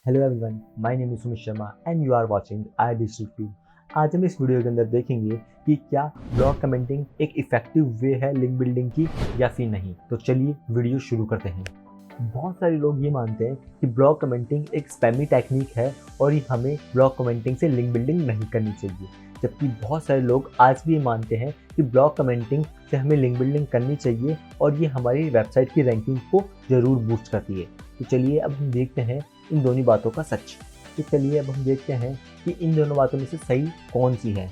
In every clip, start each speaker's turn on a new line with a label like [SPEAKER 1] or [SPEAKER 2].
[SPEAKER 1] Hello everyone, my name is Sumit Sharma and you are watching iDigitalCube। आज हम इस video के अंदर देखेंगे कि क्या ब्लॉग कमेंटिंग एक इफेक्टिव वे है लिंक बिल्डिंग की या फिर नहीं। तो चलिए वीडियो शुरू करते हैं। बहुत सारे लोग ये मानते हैं कि ब्लॉग कमेंटिंग एक स्पैमी टेक्निक है और ये हमें ब्लॉग कमेंटिंग से लिंक बिल्डिंग नहीं करनी चाहिए, जबकि बहुत सारे लोग आज भी ये मानते हैं कि ब्लॉग कमेंटिंग से हमें लिंक बिल्डिंग करनी चाहिए और ये हमारी वेबसाइट की रैंकिंग को ज़रूर बूस्ट करती है। तो चलिए अब हम देखते हैं इन दोनों बातों का सच। तो चलिए अब हम देखते हैं कि इन दोनों बातों में से सही कौन सी है।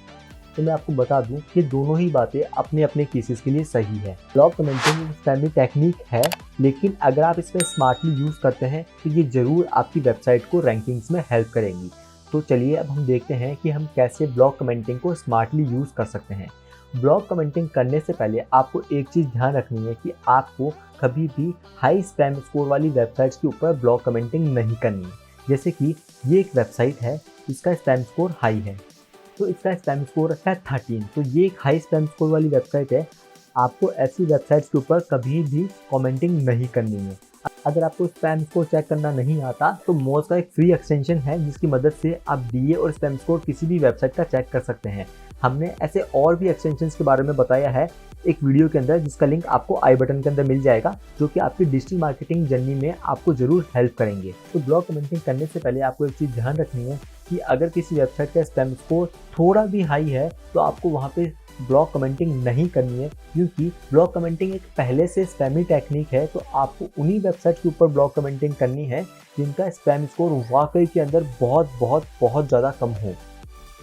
[SPEAKER 1] तो मैं आपको बता दूं कि दोनों ही बातें अपने अपने केसेस के लिए सही है। ब्लॉग कमेंटिंग एक स्पैमी टेक्निक है, लेकिन अगर आप इसमें स्मार्टली यूज़ करते हैं तो ये ज़रूर आपकी वेबसाइट को रैंकिंग्स में हेल्प करेंगी। तो चलिए अब हम देखते हैं कि हम कैसे ब्लॉग कमेंटिंग को स्मार्टली यूज़ कर सकते हैं। ब्लॉग कमेंटिंग करने से पहले आपको एक चीज़ ध्यान रखनी है कि आपको कभी भी हाई स्पैम स्कोर वाली वेबसाइट्स के ऊपर ब्लॉग कमेंटिंग नहीं करनी है। जैसे कि ये एक वेबसाइट है, इसका स्पैम स्कोर हाई है, तो इसका स्पैम स्कोर है 13, तो ये एक हाई स्पैम स्कोर वाली वेबसाइट है। आपको ऐसी वेबसाइट्स के ऊपर कभी भी कमेंटिंग नहीं करनी है। अगर आपको स्पैम स्कोर चेक करना नहीं आता तो मोज का एक फ्री एक्सटेंशन है जिसकी मदद से आप डीए और स्पैम स्कोर किसी भी वेबसाइट का चेक कर सकते हैं। हमने ऐसे और भी एक्सटेंशंस के बारे में बताया है एक वीडियो के अंदर, जिसका लिंक आपको आई बटन के अंदर मिल जाएगा, जो कि आपकी डिजिटल मार्केटिंग जर्नी में आपको ज़रूर हेल्प करेंगे। तो ब्लॉग कमेंटिंग करने से पहले आपको एक चीज़ ध्यान रखनी है कि अगर किसी वेबसाइट का स्पैम स्कोर थोड़ा भी हाई है तो आपको वहाँ पे ब्लॉग कमेंटिंग नहीं करनी है, क्योंकि ब्लॉग कमेंटिंग एक पहले से स्पैमी टेक्निक है। तो आपको उन्हीं वेबसाइट के ऊपर ब्लॉग कमेंटिंग करनी है जिनका स्पैम स्कोर वाकई के अंदर बहुत बहुत बहुत ज़्यादा कम हो।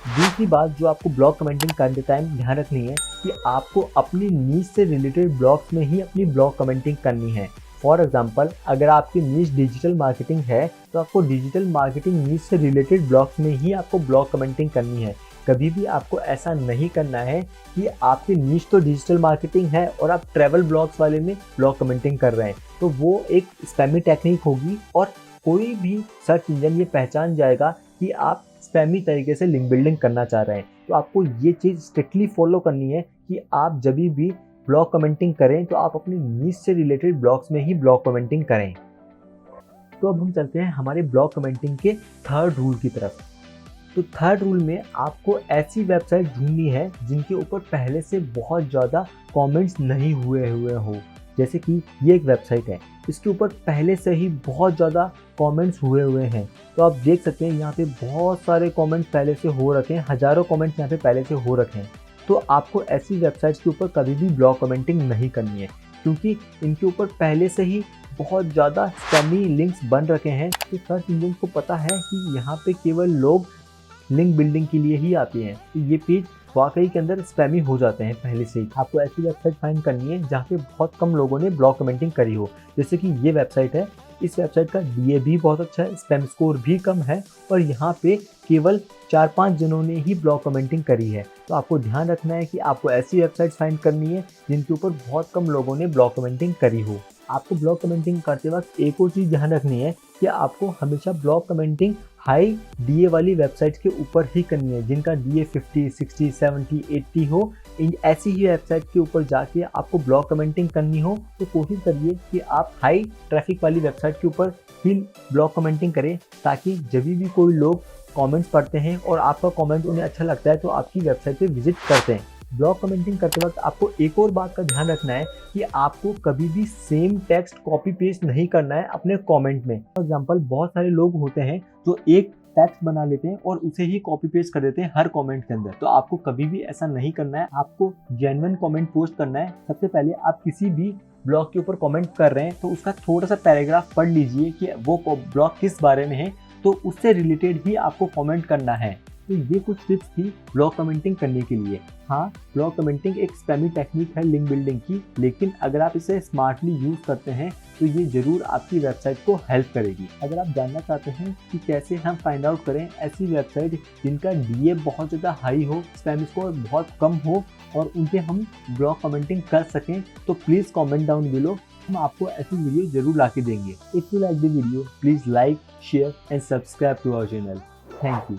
[SPEAKER 1] दूसरी बात जो आपको ब्लॉग कमेंटिंग करते टाइम ध्यान रखनी है कि आपको अपनी नीश से रिलेटेड ब्लॉग्स में ही अपनी ब्लॉग कमेंटिंग करनी है। फॉर एग्जांपल, अगर आपकी नीश डिजिटल मार्केटिंग है तो आपको डिजिटल मार्केटिंग नीश से रिलेटेड ब्लॉग्स में ही आपको ब्लॉग कमेंटिंग करनी है। कभी भी आपको ऐसा नहीं करना है कि आपकी नीश तो डिजिटल मार्केटिंग है और आप ट्रैवल ब्लॉग्स वाले में ब्लॉग कमेंटिंग कर रहे हैं, तो वो एक स्पैमी टेक्निक होगी और कोई भी सर्च इंजन ये पहचान जाएगा कि आप स्पैमी तरीके से लिंक बिल्डिंग करना चाह रहे हैं। तो आपको ये चीज़ स्ट्रिक्टली फॉलो करनी है कि आप जब भी ब्लॉग कमेंटिंग करें तो आप अपनी नीश से रिलेटेड ब्लॉग्स में ही ब्लॉग कमेंटिंग करें। तो अब हम चलते हैं हमारे ब्लॉग कमेंटिंग के थर्ड रूल की तरफ। तो थर्ड रूल में आपको ऐसी वेबसाइट ढूंढनी है जिनके ऊपर पहले से बहुत ज़्यादा कमेंट्स नहीं हुए हो। जैसे कि ये एक वेबसाइट है, इसके ऊपर पहले से ही बहुत ज़्यादा कमेंट्स हुए हैं। तो आप देख सकते हैं यहाँ पे बहुत सारे कमेंट्स पहले से हो रखे हैं, हज़ारों कमेंट्स यहाँ पे पहले से हो रखे हैं। तो आपको ऐसी वेबसाइट्स के ऊपर कभी भी ब्लॉग कमेंटिंग नहीं करनी है, क्योंकि इनके ऊपर पहले से ही बहुत ज़्यादा स्पैमी लिंक्स बन रखे हैं। तो सर्च इंजन को पता है कि यहाँ पे केवल लोग लिंक बिल्डिंग के लिए ही आते हैं, तो ये पेज वाकई के अंदर स्पैमी हो जाते हैं पहले से ही। आपको ऐसी वेबसाइट फाइंड करनी है जहाँ पे बहुत कम लोगों ने ब्लॉग कमेंटिंग करी हो। जैसे कि ये वेबसाइट है, इस वेबसाइट का डीए भी बहुत अच्छा है, स्पैम स्कोर भी कम है और यहाँ पे केवल 4-5 जनों ने ही ब्लॉग कमेंटिंग करी है। तो आपको ध्यान रखना है कि आपको ऐसी वेबसाइट फाइंड करनी है जिनके ऊपर बहुत कम लोगों ने ब्लॉग कमेंटिंग करी हो। आपको ब्लॉग कमेंटिंग करते वक्त एक और चीज़ ध्यान रखनी है कि आपको हमेशा ब्लॉग कमेंटिंग हाई डीए वाली वेबसाइट्स के ऊपर ही करनी है, जिनका डीए 50, 60, 70, 80 हो। इन ऐसी ही वेबसाइट के ऊपर जाके आपको ब्लॉग कमेंटिंग करनी हो तो कोशिश करिए कि आप हाई ट्रैफिक वाली वेबसाइट के ऊपर ही ब्लॉग कमेंटिंग करें, ताकि जब भी कोई लोग कमेंट्स पढ़ते हैं और आपका कमेंट उन्हें अच्छा लगता है तो आपकी वेबसाइट पे विजिट करते हैं। ब्लॉग कमेंटिंग करते वक्त आपको एक और बात का ध्यान रखना है कि आपको कभी भी सेम टेक्स्ट कॉपी पेस्ट नहीं करना है अपने कमेंट में। फॉर एग्जांपल, बहुत सारे लोग होते हैं जो एक टेक्स्ट बना लेते हैं और उसे ही कॉपी पेस्ट कर देते हैं हर कमेंट के अंदर। तो आपको कभी भी ऐसा नहीं करना है, आपको जेन्युइन कमेंट पोस्ट करना है। सबसे पहले आप किसी भी ब्लॉग के ऊपर कमेंट कर रहे हैं तो उसका थोड़ा सा पैराग्राफ पढ़ लीजिए कि वो ब्लॉग किस बारे में है, तो उससे रिलेटेड ही आपको कमेंट करना है। तो ये कुछ टिप्स थी ब्लॉग कमेंटिंग करने के लिए। हाँ, ब्लॉग कमेंटिंग एक स्पैमी टेक्निक है लिंक बिल्डिंग की, लेकिन अगर आप इसे स्मार्टली यूज़ करते हैं तो ये ज़रूर आपकी वेबसाइट को हेल्प करेगी। अगर आप जानना चाहते हैं कि कैसे हम फाइंड आउट करें ऐसी वेबसाइट जिनका डीए बहुत ज़्यादा हाई हो, स्पैम स्कोर बहुत कम हो और उन पे हम ब्लॉग कमेंटिंग कर सकें, तो प्लीज़ कमेंट डाउन बिलो, हम आपको ऐसी वीडियो जरूर ला के देंगे। If you like the video, please like, share and subscribe to our channel. Thank you.